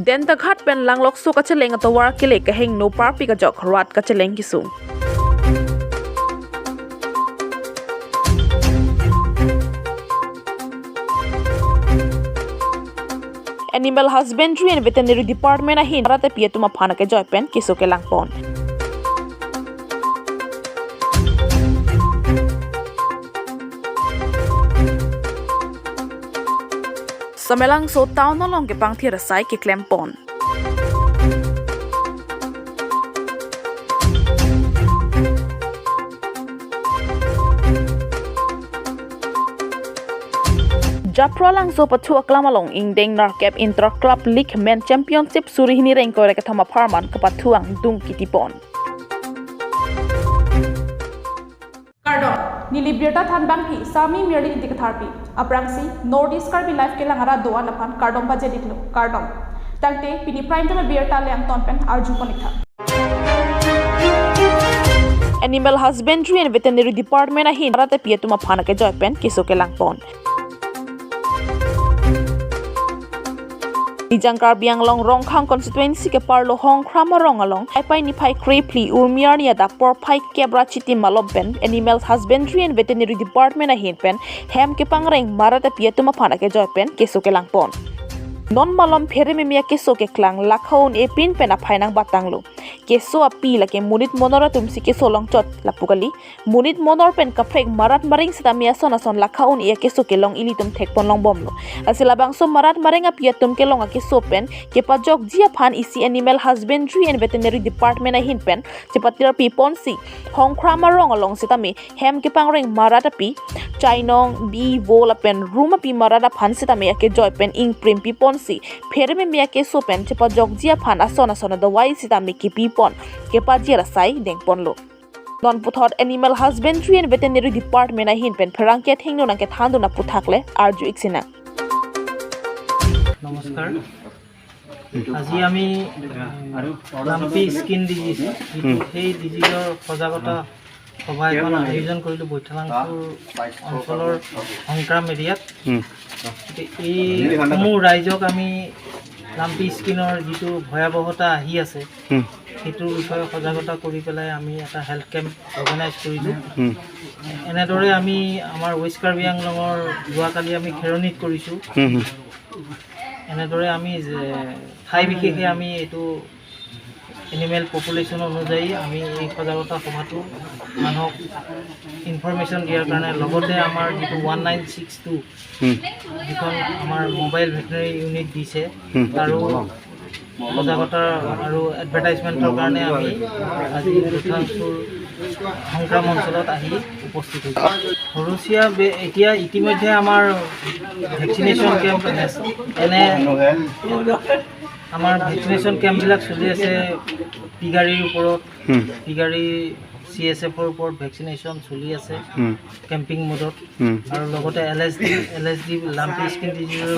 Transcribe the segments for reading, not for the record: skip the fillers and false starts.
den ta khat pen langlok so ka cheleng to war kile ka heng no par pi ka jok rat ka cheleng kisu Animal Husbandry and Veterinary Department ahin rate pia tuma phana ke joy pen kisu ke langpon Samelang so town along ke pangthi rasai ke klempon Japrolang so patu aklamalong ingdeng narkep intra club league men championship surihini rengko reka thama farman ke patuang dung kitipon Karbi nili Abirta than bang hi sami merli intik tharpi aprangsi northeast Karbi life ke langara doa napan kardom baje diklo kardom tangte pini prime time Abirta le ang tonpen arju konikha Animal Husbandry and Veterinary Department ahin rate pia tuma phana ke joy pen kisu ke langpon Nijang Karbi ang long rongkhang constituency ke parlo hong krama rong along aipai ni pai krepli urmiar ni Adap por pai kebra chiti malompen Animal Husbandry and Veterinary Department ahin pen hem ke pangreng marata pia tuma phana ke joy pen keso ke langpon non malom phere me mia keso ke klang lakhaun e pin pen aphai nang batanglo keso api lake munit monora tumsi keso long chot lapukali munit monor pen kaprek marat maring sita mia sonason lakhaun e keso ke long ili tum thekpon long bomlo asila bangso marat maring apia tum ke long keso pen ke pajok jia phan isi Animal Husbandry and Veterinary Department ahin pen chepatir pi ponsi hongkrama rong along sita me hem ke pangreng marat api chainong bi vola pen room api marat phan sita me ke joy pen ing prim pi ponsi phere me mia keso pen chepajok jia phan asona sona dawai sita me ki pi pon ke pa jira sai deng pon lo non puthot Animal Husbandry and Veterinary Department ahin pen pherang ke thengno nang ke thandu na puthakle arju iksina নমস্কাৰ আজি আমি lumpy skin disease সেই ডিজিজৰ সজাগতা সভা এখন আয়োজন কৰিলোঁ বৈঠালাংপুৰ অঞ্চলৰ সংক্ৰাম এৰিয়াত এই সমূহ ৰাইজক আমি লাম্পি স্কিনৰ যিটো ভয়াৱহতা আহি আছে সেইটোৰ বিষয়ে সজাগতা কৰি পেলাই আমি এটা হেল্থ কেম্প অৰ্গেনাইজ কৰিলোঁ এনেদৰে আমি আমাৰ ৱেষ্ট কাৰ্বি আংলঙৰ যোৱাকালি আমি খেৰণিত কৰিছোঁ এনেদৰে আমি ঠাই বিশেষে আমি এইটো এনিমেল পপুলেশ্যন অনুযায়ী আমি এই সজাগতা সভাটো মানুহক ইনফৰমেশ্যন দিয়াৰ কাৰণে লগতে আমাৰ যিটো 1962 যিখন আমাৰ মোবাইল ভেটেনেৰী ইউনিট দিছে তাৰো সজাগতা আৰু এডভাৰটাইজমেণ্টৰ কাৰণে আমি আজি বৈঠালাংপুৰ সংক্ৰাম অঞ্চলত আহি উপস্থিত হৈছোঁ সৰুচীয়া এতিয়া ইতিমধ্যে আমাৰ ভেকচিনেশ্যন কেম্প এনে আমাৰ ভেকচিনেশ্যন কেম্পবিলাক চলি আছে পিগাৰীৰ ওপৰত পিগাৰী CSFৰ ওপৰত ভেকচিনেশ্যন চলি আছে কেম্পিং মোডত আৰু লগতে LSD লাম্পি স্কিন ডিজিজৰ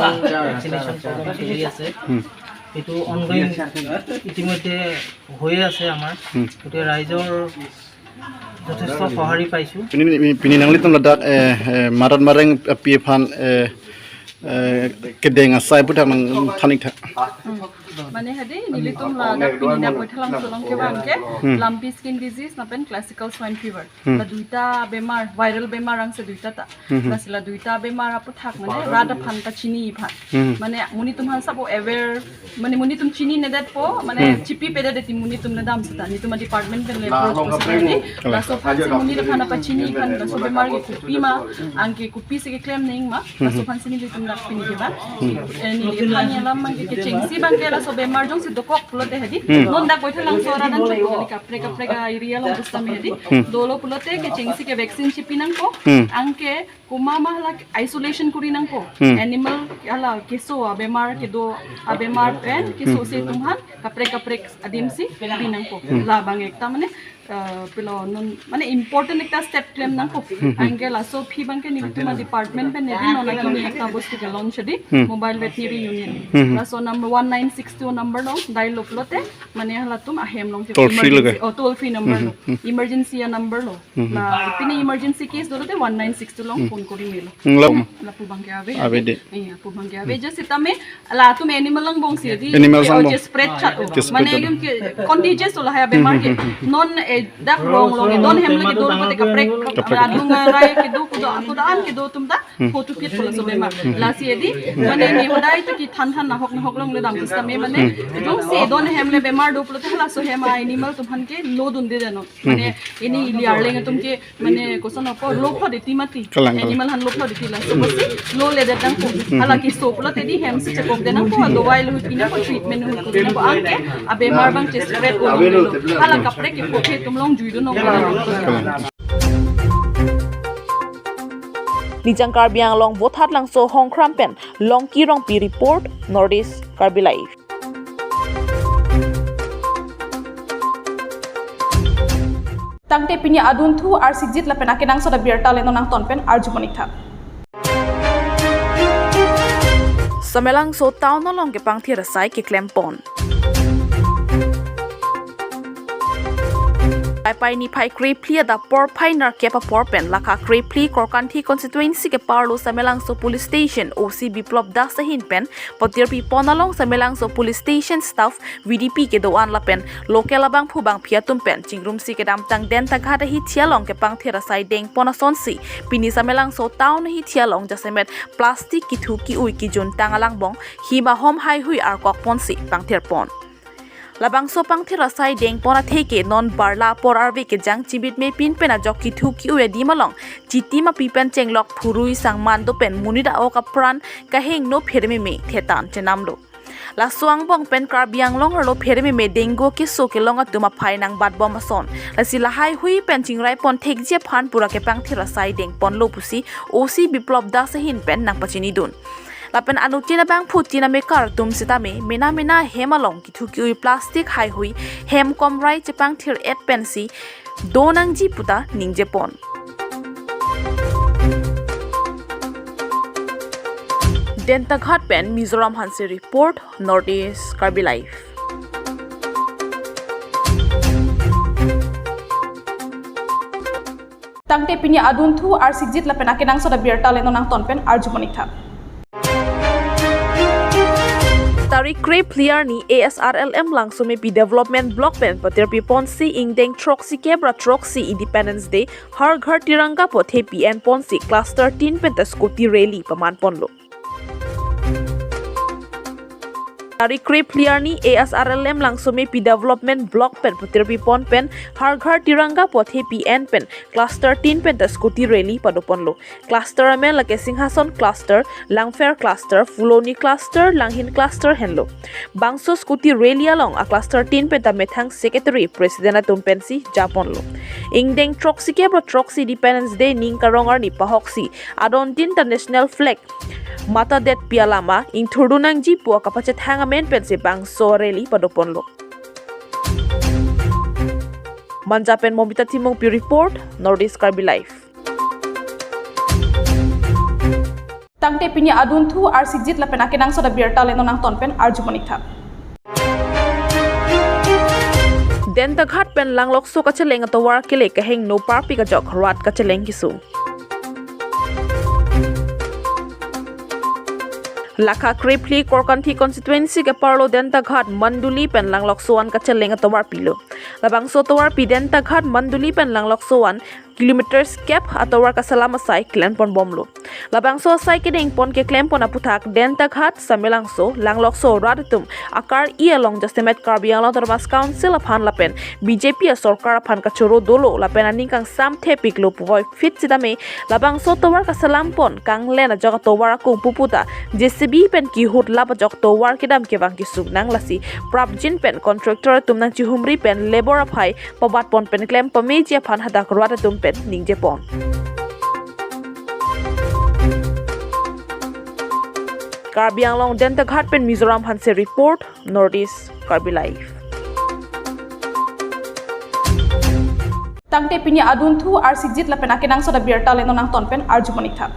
ভেকচিনেশ্যন প্ৰগ্ৰাম চলি আছে এইটো অনগোয়িং ইতিমধ্যে হৈয়ে আছে আমাৰ গতিকে ৰাইজৰ যথেষ্ট সঁহাৰি পাইছোঁ পিনি নাংলিতন লাডাক মাৰাত মাৰেং পিফান kedeng asai putak nang thanik tha মানে হেদি নিলিতুম লাডাক পিনিনা বৈঠালাং চলং কে বাংকে লাম্পি স্কিন ডিজিজ নাপেন ক্লাসিক্যাল সোয়াইন ফিভার লা দুইটা বেমার ভাইরাল বেমার আংছে দুইটা তা নাসিলা দুইটা বেমার আপু থাক মানে রাডা ফানটা চিনি ভাত মানে মুনি তুম হান সাবো এवेयर মানে মুনি তুম চিনি নেদাত পো মানে চিপি পেদা দেতি মুনি তুম না দাম সতা নি তুম ডিপার্টমেন্ট কে লেভেল পসিবিলিটি লা সো ফান से मुनि खाना पा चिनी खान ला सो बेमार के कुपी मा आंके कुपी से के क्लेम नेंग मा ला सो फान से नि तुम ला पिनि के बा नि खान याला मा के चेंगसी बांके ला सो बेमार जों से dokok pulote hedi nonda koithalang soranan chokoli kapre ga area lo bustame hedi dolo pulote ke chengsi ke vaccine chipinang ko angke kuma mahla isolation kurinang ko animal yala keso bemar ke do bemar pen keso se tumhan kapre adimsi pinang ko labang ekta mane pilo non mane important ekta step claim nang ko ange la so phi bang ke nilituma department pe nedi non aki ni ekta bostu ke launch di mobile veterinary union la so number 1962 number lo dial uplote mane hala tum ahem long ke toll free number lo emergency number lo la pini emergency case dolote 1962 long phone kori milo la pu bang ke ave de pu bang ke ave just itame la tum animal lang bong si di just spread chat mane yum contagious lo ha bemar ke non dak long long don hem lagi do pate kaprek adung rai ke do kudaan ke do tum da photo kit pula so bemar la si edi mane ni hodai to ki than na hok long le dam system me mane do se don hem le bemar do pula la so hema animal tum han ke lo dun de no mane ini liar le tum ke mane kosan ko lo pho de timati animal han lo pho de tila so bosi lo le de dang ko hala ki so pula te di hem se chekok de na ko do wai lu pina ko treatment hu ko na ko anke abe mar bang chest spread ko hala kaprek ke pho ke tum long juido no Nijang Karbi ang long bothat lang so hong krampen long ki rong pi report Northeast Karbi Live. Tangte pinya adun thu ar sijit la pena kenang soda Abirta leno nang tonpen ar jumonik tha. Samelang so town no long ke pangthi rasai ke klempon. Pai ni pai kri plia da por pai nar kepa por pen laka kri pli korkanthi constituency ke parlo samelang so police station OC biplop da sahin pen potir pi ponalong samelang so police station staff VDP ke doan la pen local abang phubang phiatum pen chingrum si ke dam tang den ta gha hi thialong ke pang thera sai deng ponason si pini samelang so town hi thialong jasemet plastic ki thu ki ui ki jun tangalang bong hi ma hom hai hui ar kok pon si pang ther pon labang so pang thera sai deng pona theke non barla por arve ke jang chibit me pin pena jokki thu ki ue di malong chiti ma pipen chenglok phurui sangman do pen munida o ka pran ka heng no pherme me thetan chenam lo la suang bong pen Karbiang long lo pherme me dengo ke so ke longa tuma phai nang bat bom son la sila hai hui pen chingrai pon thek je phan pura ke pang thera sai deng pon lo pusi OC biplop da sahin pen nang pachini dun lapen anutina bang putina me kar tum sitame mena hemalong ki thuki plastic hai hui hem kom rai chepang thir et pensi donang ji puta ningje pon denta ghat pen Mizoram Hanse report Northeast Karbi Live. Tangte pinya adun thu ar sijit la pena kenang soda Abirta leno nang tonpen ar jumonik tha. Tarik Krep Clear ni ASRLM langsung pi development block pen patir pi ponsi ingdeng troxy kebra troxy Independence Day har ghar tiranga pothe PN ponsi class 13 pen ta scooty rally paman ponlo Tarik Krep Clear ni ASRLM langsung pi development block pen patir pi pon pen har ghar tiranga pothe PN pen class 13 pen ta scooty rally padoponlo cluster men lake Singhason cluster Langfair cluster Fuloni cluster Langhin cluster henlo bangso scooty rally along a class 13 pen ta methang secretary president atum pensi japonlo ingdeng troxy kebra troxy Independence Day ning karongar ni pahoksi adon international flag mata det pialama ing thurdunang ji pu kapache thanga men pense bang so rally padoponlo manjapen momita timong pi report Northeast Karbi Live. Tangte pinya adun thu ar sijit la pena kenang soda Abirta leno nang tonpen ar jumonik tha. Den ta ghat pen langlok so ka cheleng to war kele ka heng no par pi ka jok rat ka cheleng kisu Lakha Krepli Korkanthi constituency ke parlo denta ghat manduli pen langlok soan ka cheleng to war pilo labang so to war pi denta ghat manduli pen langlok soan kilometers cap atawar ka salama sai klen pon bomlo labang so sai ke deng pon ke klem pon aputhak denta ghat samelang so langlok so radatum akar I along justemet Karbi along termas council aphan lapen BJP sarkar aphan ka choro dolo lapen aning kang sam thepik lo poi fit sidame labang so tawar ka salam pon kang lena jaga tawar ko puputa JCB pen ki hut laba jok tawar kedam ke bang ki suk nang lasi prabjin pen contractor tumnang chihumri pen labor aphai pabat pon pen klem pameji aphan hadak radatum pen ningje pon Karbi along denta ghat pen Mizoram Hanse report Northeast Karbi Live. Tangte pinya adun thu ar sijit la pen akenang soda Abirta leno nang tonpen ar jumonik thak.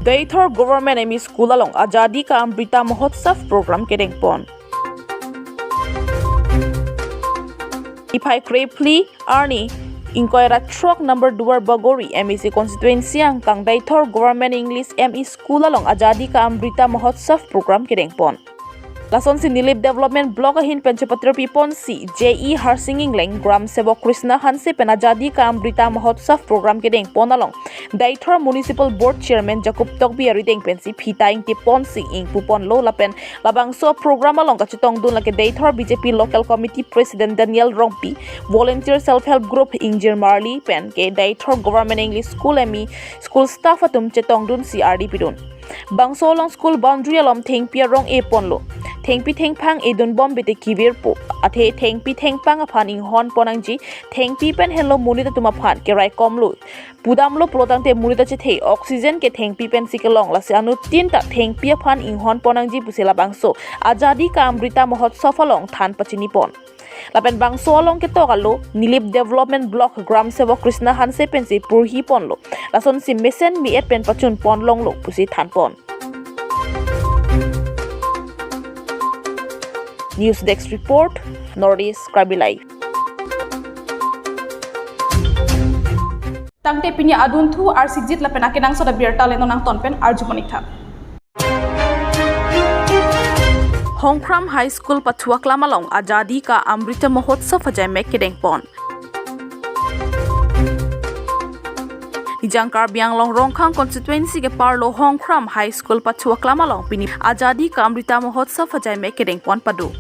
Daithor Government ME School along Azadi Ka Abirta Mahotsav program kedengpon. Ipai Krepli Arni Inkoira truck number 2 Bagori MEC constituency ang kang Daithor Government English ME School along Azadi Ka Abirta Mahotsav program kedengpon. Lason si Nilip Development Block ahin Penchapatra Pipon si J.E. Harsinging Leng Gram Sevok Krishna Hanse Penajadi Ka Abirta Mahotsav program kedeng ponalong Daithor Municipal Board Chairman Jacob Tokbi arideng pensi Pita ing tipon si ing pupon lo lapen labang so program along kachitong dun lake Daithor BJP Local Committee President Daniel Rompi Volunteer Self-Help Group Injir Marley pen ke Daithor Government English School ME School Staff atum chetong dun si RDP dun Bangso long school boundary alom thengpia rong e ponlo thengpi thengphang edun bombe te kivir po athe thengpi thengpang aphan ing hon ponangji thengpi pen hello munita tuma phan ke rai komlo pudamlo protang te munita che the oxygen ke thengpi pen sikelong la se anu tinta thengpi aphan ing hon ponangji pusela bangso Azadi Ka Abirta Mahotsav along than pachini pon lapen bangso along ke tokalo Nilip Development Block Gram Sevok Krishna Hanse pensi purhi ponlo lason si mesen mi et pen pachun pon long lo pusi than pon News Desk Report, Northeast Karbi Live. Tangte pinya adun thu ar sijit la pen akenang soda Abirta leno nang tonpen ar jumonik thak. Hongkram High School Pathua Klamalong Azadi Ka Abirta Mahotsav ajay mek kedengpon. Ijang Karbi ang long Rongkhang constituency ke parlo Hongkram High School Pathua Klamalong pini Azadi Ka Abirta Mahotsav ajay mek kedengpon padu.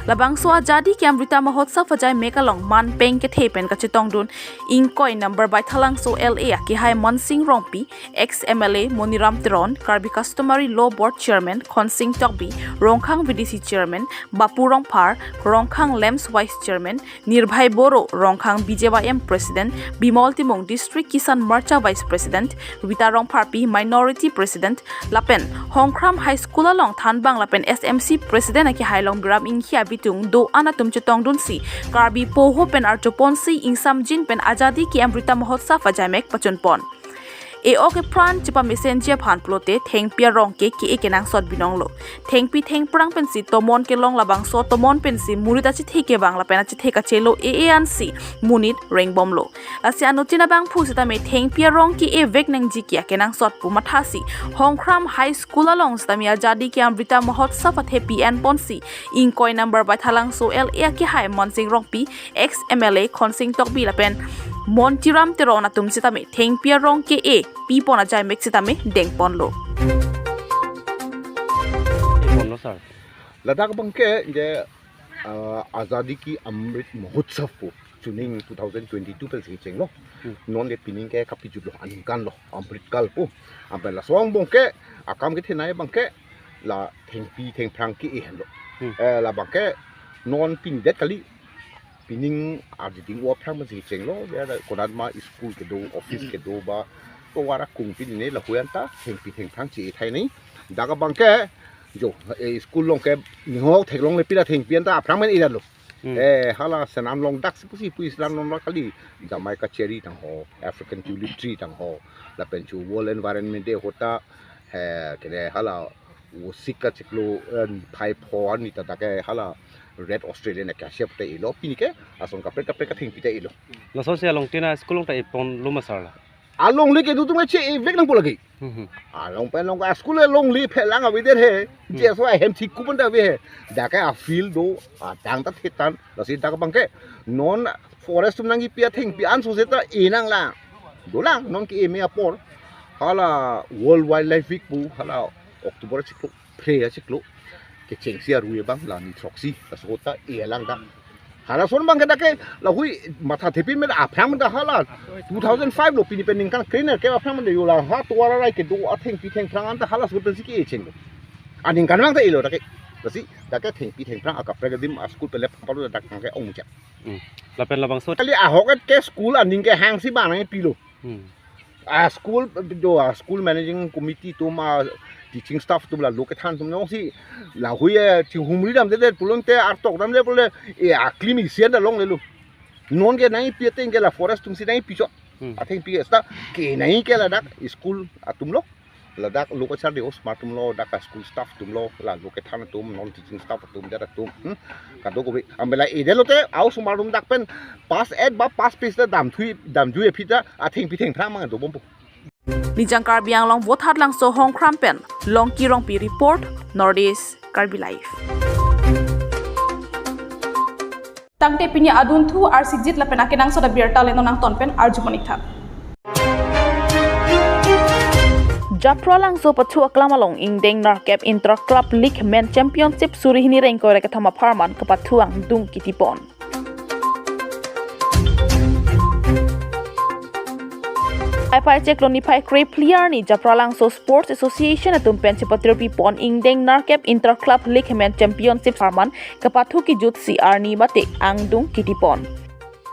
Labang so Azadi Ka Abirta Mahotsav ajay mekalong man peng ke thepen ka chitong dun ingkoy number by thalang so LA ki hai Mansing Rompi ex MLA Moniram Teron Karbi Customary Law Board Chairman Khonsing Tokbi Rongkhang VDC Chairman Bapu Rongphar Rongkhang Lems Vice Chairman Nirbhai Boro Rongkhang BJYM President Bimol Timong District Kisan Marcha Vice President Rita Rongpharpi Minority President Lapen Hongkram High School along Thanbang Lapen SMC President aki Hailong Biram Inghia bitung do anatum chetong dun si Karbi poho pen archopon si ingsam jin pen Azadi Ki Abirta Mahotsav ajay mek pachun pon e oke pran chipa messenger phan plote thengpia rong ke ki ekenang sot binong lo thengpi thengprang pen si tomon ke long labang so tomon pen si murita chi thike bang la pena chi theka chelo an si munit rengbom lo asi anutina bang phusita me thengpia rong ki e vek nang ji ki ekenang sot pu mathasi Hongkram High School along stami Azadi Ki Abirta Mahotsav athe pn ponsi ingkoi number by thalang so LA ki hai Mansing Rongpi ex MLA Khonsing Tokbi la pen Montiram Teron atum sitame thengpia rong ke e pi pona jai mek sitame dengpon lo sir Ladakh bangke je Azadi Ki Amrit Mahotsav po chuning 2022 pel sing lo non le pining ke kapiju lo aning kan lo Amrit kal po ampe la song bangke akam ke thenai bangke la thengpi thengprang ki e lo la bangke non pin det kali pining ading wa phang ma sing lo ya konan ma school ke do office ke do ba to wara kung pin ne la huyan ta thengpi thengprang chi thai ni daga bangke jo school long ke ngo theklong le pila thengpian ta phang men ira lo hala sanam long dak si pu islam long kali Jamaica cherry tang ho African tulip tree tang ho la penchu world environment day hota ke hala wo sikka chiklo phai phon ni ta ke hala red Australian acacia te ilo pinike ason kapre ka thing pite ilo la social long tina school long ta ipon luma sarla along li ke du tumai che vek nang polagi along pen long school long li phelang a wider he je so hem thik ku banda we he da ka a feel do dang ta thetan la si da ka bangke non forest tum nang pi thing pi an so se ta inang la do lang non ki me apor hala world wildlife week pu hala October chiklo pre chiklo ke chengsia ruye bang la ni troxy la sota e lang da hala son bang ke la hui matha thepin me a phang da hala 2005 lo pini pening kan cleaner ke a phang de yo la ha to wara rai ke do a theng pi theng phang an ta hala so pen si ke cheng aning kan lang ta ilo da ke si da ke theng pi theng phang a ka pregadim a school pe le pa lo da kan ke ong cha la pen labang so kali a hokat ke school aning ke hang si ba na pi lo a school do a school managing committee to ma teaching staff tum la lokethan tum nong si la huye ti humri dam de pulong te artok dam le pule e aklimi sian da long le lu non ke nai pi te la forest tum si nai pi cho atheng pi sta ke nai ke la dak school atum lo la dak lokachar de smart tum lo dak school staff tum lo la lokethan tum non teaching staff tum da tum ka do ko be ambela e de lo te au smart tum dak pen pass ed ba pass pis da dam thui e phita atheng pi theng phra ma do bom Nijang Karbi ang long vote lang so hong krampen long kirong pi report Northeast Karbi Live. Tangte pinya adun thu ar sijit la pena kenang soda Abirta leno nang tonpen ar jumonik thak. Japra lang so patu aklamalong ingdeng narkep inter club league men championship surihini rengko reka thama farman kapatuang dung kitipon. Ipai cek loni pai kre player ni Japra lang so sports association atum pensipatir pipon ingdeng narkep inter club league men championship farman kapatu ki jut CR ni mate angdung kitipon.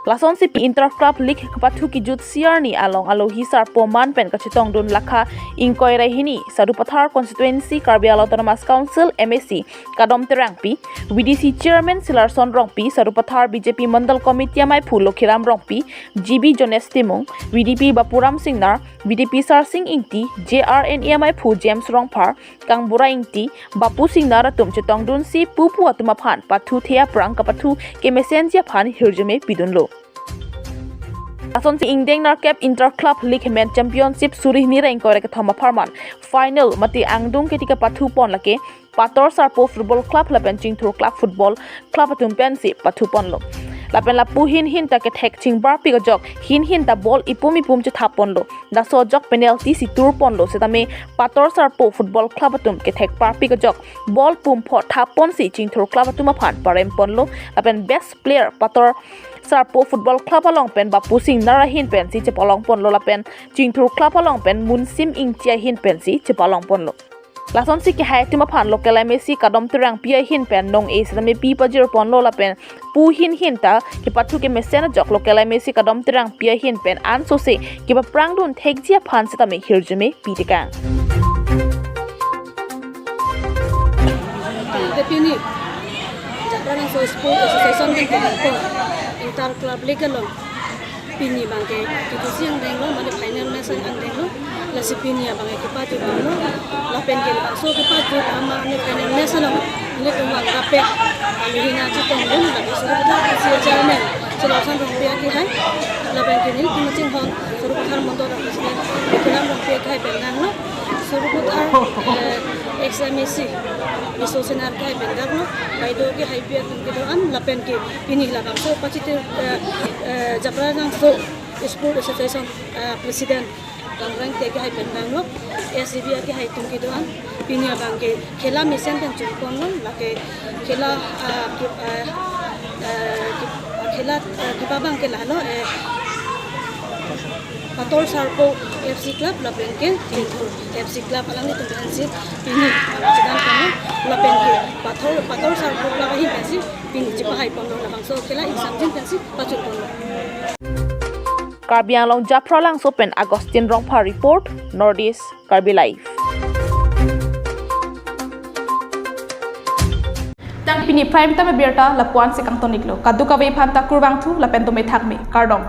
Lason si inter club league kapatu ki jut CR ni along hisar poman pen kachitong dun lakha ingkoi rahini sadupathar constituency Karbi Autonomous Council MSC kadom terangpi VDC chairman Silarson Rongpi sadupathar BJP mandal committee mai phulo khiram Rongpi GB Jones Timung VDP Bapuram Singnar VDP Sar Singh Ingti JRN mai phu James Rongphar Kang Bura Ingti Bapu Singnar atum chitong dun si pupu atuma phan pathu thea prang kapathu ke messenger phan hirjume pidunlo. Ason si ingdeng narkep inter club league men championship surihni rengko reka thama farman final mati angdung ketika pathu pon lake pator sarpo football club lapen chingthur club football club atum pensi pathu pon lo lapen la puhin ta ke thek ching bar pi jok hin ta ball ipum che thapon lo da so jok penalty si tur pon lo setame pator sarpo football club atum ke thek par pi jok ball pum pho thapon si chingthur club atum phan parem pon lo lapen best player pator Sarpo football club along pen Bapu Singh narahin pen si cepalong pon lo lapen Chingthur club along pen Munsim Ingtia hin pen si cepalong pon lo. Lason si ke hai tuma phan local Messi kadom terang pia hin pen nong e setame pi pajir pon lo lapen pu hin ta ke pathu ke mesen jok local Messi kadom terang pia hin pen an so se ke ba prang dun thek jia phan setame hirjume pi tikang. Depini Japan so sport association ke inter club legal pini bangke itu siang denglo mana final match ang denglo la si pini bangke ke patu denglo la pen ke so ke patu ama ne final match lo le ko wang kape ali hina chi tong dun la so da si chairman selasan rupiah ki hai la pen ke ni ki ching hon so ko thar mondo ra president ko nam rupiah kai pen dang lo so ko thar XMC iso senar kai pen dang lo bai do ke hai pia tum ke do an la pen ke pini la bang so pachite Japan so sport association president Gangrang te ke hai pen dang lo SCB ke hai tum ke do an pini bang ke khela mission kan chung kon lo la ke khela ki babang ke la lo Pator Sarpo FC Club la penke FC Club alang ni tumpensi pini sedang kami la penke Pator Sarpo la hi pensi pini jipa hai pon la bangso kela exam pensi pachut pon Karbi ang long Japra lang so pen Agustin Rongpa report Northeast Karbi Live. Tang pini prime time Abirta la puan se kang toniklo kadu ka ve phan ta kurwang thu la pen to me thak me kardom